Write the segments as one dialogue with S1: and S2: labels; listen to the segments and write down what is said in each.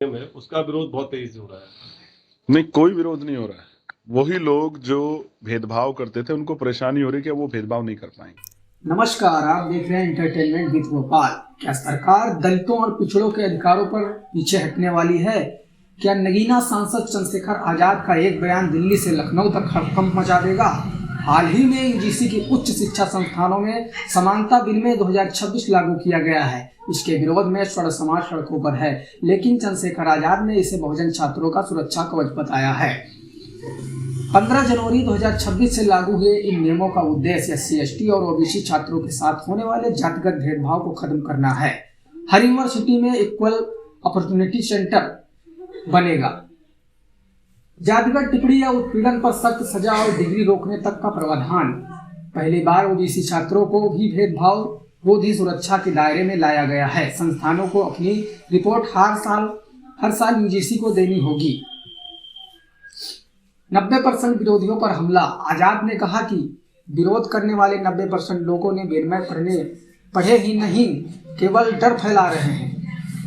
S1: है उसका विरोध बहुत तेजी से हो रहा है।
S2: नहीं, कोई विरोध नहीं हो रहा है। वही लोग जो भेदभाव करते थे उनको परेशानी हो रही है कि वो भेदभाव नहीं कर पाएंगे।
S3: नमस्कार, आप देख रहे हैं एंटरटेनमेंट विद गोपाल। क्या सरकार दलितों और पिछड़ों के अधिकारों पर पीछे हटने वाली है? क्या नगीना सांसद चंद्रशेखर आजाद का एक बयान दिल्ली से लखनऊ तक हड़कंप मचा देगा? हाल ही में यूजीसी की उच्च शिक्षा संस्थानों में समानता बिल में 2026 लागू किया गया है। इसके विरोध में स्वर्ण समाज सड़कों पर है, लेकिन चंद्रशेखर आजाद ने इसे बहुजन छात्रों का सुरक्षा कवच बताया है। 15 जनवरी 2026 से लागू हुए इन नियमों का उद्देश्य SC, ST और OBC छात्रों के साथ होने वाले जातिगत भेदभाव को खत्म करना है। हर यूनिवर्सिटी में इक्वल अपॉर्चुनिटी सेंटर बनेगा। जातिगत टिप्पणी या उत्पीड़न पर सख्त सजा और डिग्री रोकने तक का प्रावधान। पहली बार OBC छात्रों को भी भेदभाव विरोधी सुरक्षा के दायरे में लाया गया है। संस्थानों को अपनी रिपोर्ट हर साल UGC को देनी होगी। 90% विरोधियों पर हमला। आजाद ने कहा कि विरोध करने वाले 90% लोगों ने विनिमय पढ़े ही नहीं, केवल डर फैला रहे हैं।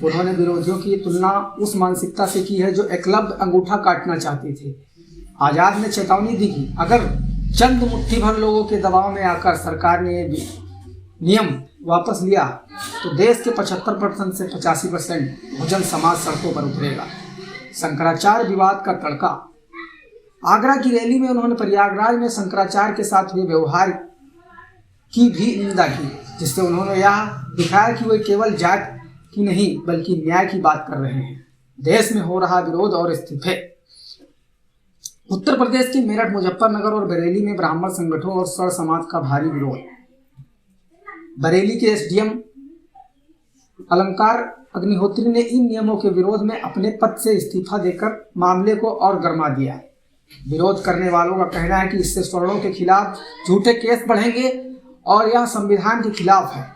S3: उन्होंने विरोधियों की तुलना उस मानसिकता से की है जो एकलव्य अंगूठा काटना चाहते थे। आजाद ने चेतावनी दी कि अगर चंद मुट्ठी भर लोगों के दबाव में आकर सरकार ने नियम वापस लिया तो देश के 75% से 85% बहुजन समाज सड़कों पर उतरेगा। शंकराचार्य विवाद का तड़का। आगरा की रैली में उन्होंने प्रयागराज में शंकराचार्य के साथ हुए व्यवहार की भी निंदा की, जिससे उन्होंने यह दिखाया कि वे केवल जात की नहीं बल्कि न्याय की बात कर रहे हैं। देश में हो रहा विरोध और इस्तीफे। उत्तर प्रदेश के मेरठ, मुजफ्फरनगर और बरेली में ब्राह्मण संगठनों और स्वर्ण समाज का भारी विरोध। बरेली के SDM अलंकार अग्निहोत्री ने इन नियमों के विरोध में अपने पद से इस्तीफा देकर मामले को और गरमा दिया। विरोध करने वालों का कहना है कि इससे सवर्णों के खिलाफ झूठे केस बढ़ेंगे और यह संविधान के खिलाफ है।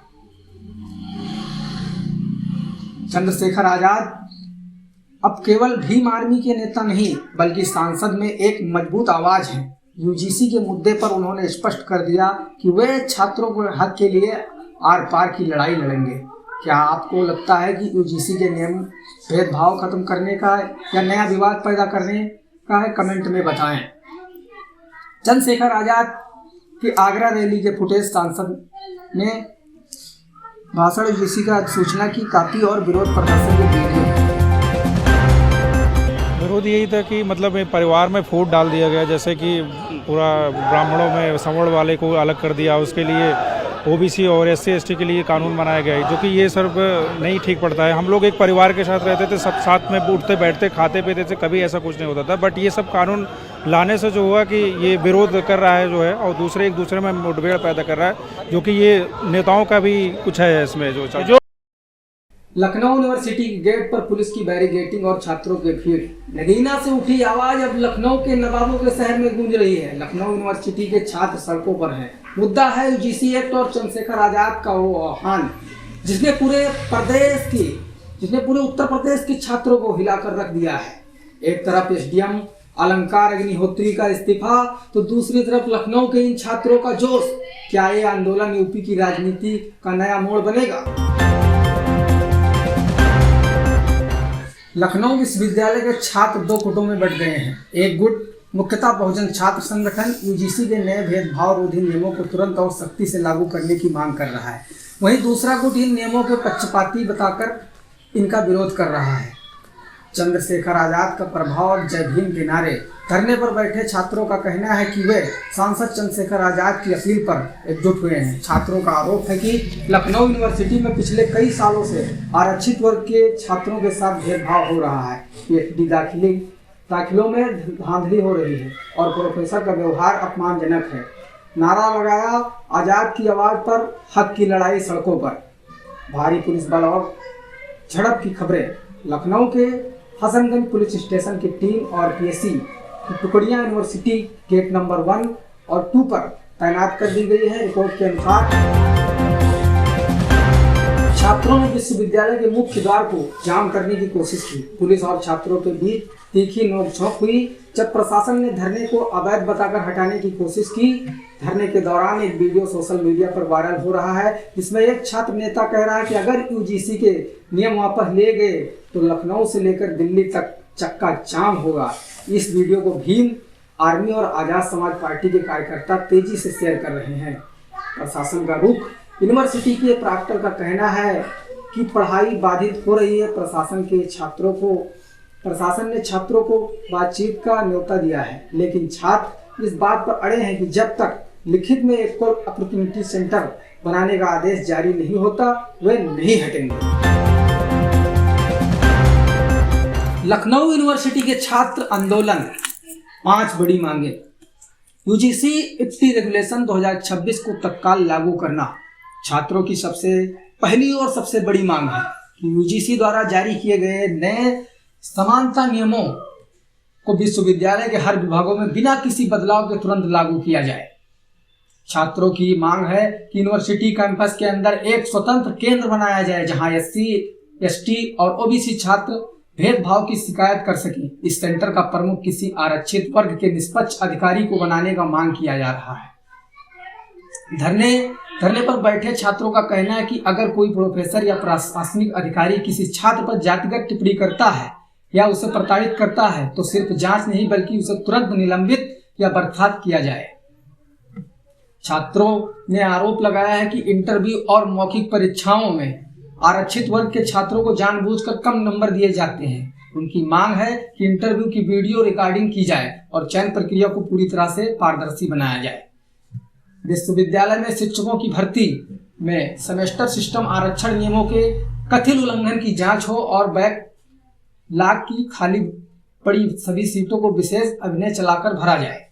S3: चंद्रशेखर आजाद अब केवल भीम आर्मी के नेता नहीं बल्कि सांसद में एक मजबूत आवाज है। UGC के मुद्दे पर उन्होंने स्पष्ट कर दिया कि वे छात्रों के हक के लिए आर पार की लड़ाई लड़ेंगे। क्या आपको लगता है कि UGC के नियम भेदभाव खत्म करने का या नया विवाद पैदा करने का है? कमेंट में बताएं। चंद्रशेखर आजाद की आगरा रैली के फुटेज, सांसद ने भाषण, UGC का सूचना की कापी और विरोध प्रदर्शन के वीडियो।
S4: विरोध यही था कि मतलब परिवार में फूट डाल दिया गया, जैसे कि पूरा ब्राह्मणों में सवर्ण वाले को अलग कर दिया, उसके लिए OBC और SC ST के लिए कानून बनाया गया है, जो कि ये सब नहीं ठीक पड़ता है। हम लोग एक परिवार के साथ रहते थे, सब साथ में उठते बैठते खाते पीते थे, कभी ऐसा कुछ नहीं होता था। बट ये सब कानून लाने से जो हुआ कि ये विरोध कर रहा है जो है, और दूसरे एक दूसरे में मुठभेड़ पैदा कर रहा है, जो कि ये नेताओं का भी कुछ है इसमें जो
S3: लखनऊ यूनिवर्सिटी के गेट पर पुलिस की बैरिकेडिंग और छात्रों की भीड़। नगीना से उठी आवाज अब लखनऊ के नवाबों के शहर में गूंज रही है। लखनऊ यूनिवर्सिटी के छात्र सड़कों पर हैं। मुद्दा है UGC एक्ट और चंद्रशेखर आजाद का वो आह्वान जिसने पूरे उत्तर प्रदेश के छात्रों को हिलाकर रख दिया है। एक तरफ SDM अलंकार अग्निहोत्री का इस्तीफा तो दूसरी तरफ लखनऊ के इन छात्रों का जोश। क्या ये आंदोलन UP की राजनीति का नया मोड़ बनेगा? लखनऊ विश्वविद्यालय के छात्र दो गुटों में बंट गए हैं। एक गुट मुख्यतः बहुजन छात्र संगठन UGC के नए भेदभाव रोधी नियमों को तुरंत और सख्ती से लागू करने की मांग कर रहा है। वहीं दूसरा गुट इन नियमों के पक्षपाती बताकर इनका विरोध कर रहा है। चंद्रशेखर आजाद का प्रभाव और जय भीम के नारे। धरने पर बैठे छात्रों का कहना है कि वे सांसद चंद्रशेखर आजाद की अपील पर एकजुट हुए हैं। छात्रों का आरोप है कि लखनऊ यूनिवर्सिटी में पिछले कई सालों से आरक्षित वर्ग के छात्रों के साथ भेदभाव हो रहा है। PhD दाखिलों में धांधली हो रही है और प्रोफेसर का व्यवहार अपमानजनक है। नारा लगाया आजाद की आवाज पर, हक की लड़ाई सड़कों पर। भारी पुलिस बल और झड़प की खबरें। लखनऊ के हसनगंज पुलिस स्टेशन की टीम और PSC की टुकड़ियां यूनिवर्सिटी गेट नंबर 1 और 2 पर तैनात कर दी गई है। रिपोर्ट के अनुसार छात्रों ने विश्वविद्यालय के मुख्य द्वार को जाम करने की कोशिश की। पुलिस और छात्रों के बीच तीखी नोकझोंक हुई जब प्रशासन ने धरने को अवैध बताकर हटाने की कोशिश की। धरने के दौरान एक वीडियो सोशल मीडिया पर वायरल हो रहा है, जिसमें एक छात्र नेता कह रहा है कि अगर यूजीसी के नियम वापस ले गए तो लखनऊ से लेकर दिल्ली तक चक्का जाम होगा। इस वीडियो को भीम आर्मी और आजाद समाज पार्टी के कार्यकर्ता तेजी से शेयर कर रहे हैं। प्रशासन का रुख। यूनिवर्सिटी के प्राक्टल का कहना है कि पढ़ाई बाधित हो रही है। प्रशासन ने छात्रों को बातचीत का न्योता दिया है, लेकिन छात्र इस बात पर अड़े हैं कि जब तक लिखित में इक्वल अपॉर्चुनिटी सेंटर बनाने का आदेश जारी नहीं होता वे नहीं हटेंगे। लखनऊ यूनिवर्सिटी के छात्र आंदोलन, 5 बड़ी मांगे। यूजीसी IPT रेगुलेशन 2026 को तत्काल लागू करना छात्रों की सबसे पहली और सबसे बड़ी मांग है कि यूजीसी द्वारा जारी किए गए नए समानता नियमों को विश्वविद्यालय के हर विभागों में बिना किसी बदलाव के तुरंत लागू किया जाए। छात्रों की मांग है कि यूनिवर्सिटी कैंपस के अंदर एक स्वतंत्र केंद्र बनाया जाए जहां SC, ST और OBC छात्र भेदभाव की शिकायत कर सकें। इस सेंटर का प्रमुख किसी आरक्षित वर्ग के निष्पक्ष अधिकारी को बनाने का मांग किया जा रहा है। धरने पर बैठे छात्रों का कहना है कि अगर कोई प्रोफेसर या प्रशासनिक अधिकारी किसी छात्र पर जातिगत टिप्पणी करता है या उसे प्रताड़ित करता है तो सिर्फ जांच नहीं बल्कि उसे तुरंत निलंबित या बर्खास्त किया जाए। छात्रों ने आरोप लगाया है कि इंटरव्यू और मौखिक परीक्षाओं में आरक्षित वर्ग के छात्रों को जानबूझकर कम नंबर दिए जाते हैं। उनकी मांग है कि इंटरव्यू की वीडियो रिकॉर्डिंग की जाए और चयन प्रक्रिया को पूरी तरह से पारदर्शी बनाया जाए। विश्वविद्यालय में शिक्षकों की भर्ती में सेमेस्टर सिस्टम आरक्षण नियमों के कथित उल्लंघन की जांच हो और बैकलॉग की खाली पड़ी सभी सीटों को विशेष अभिनय चलाकर भरा जाए।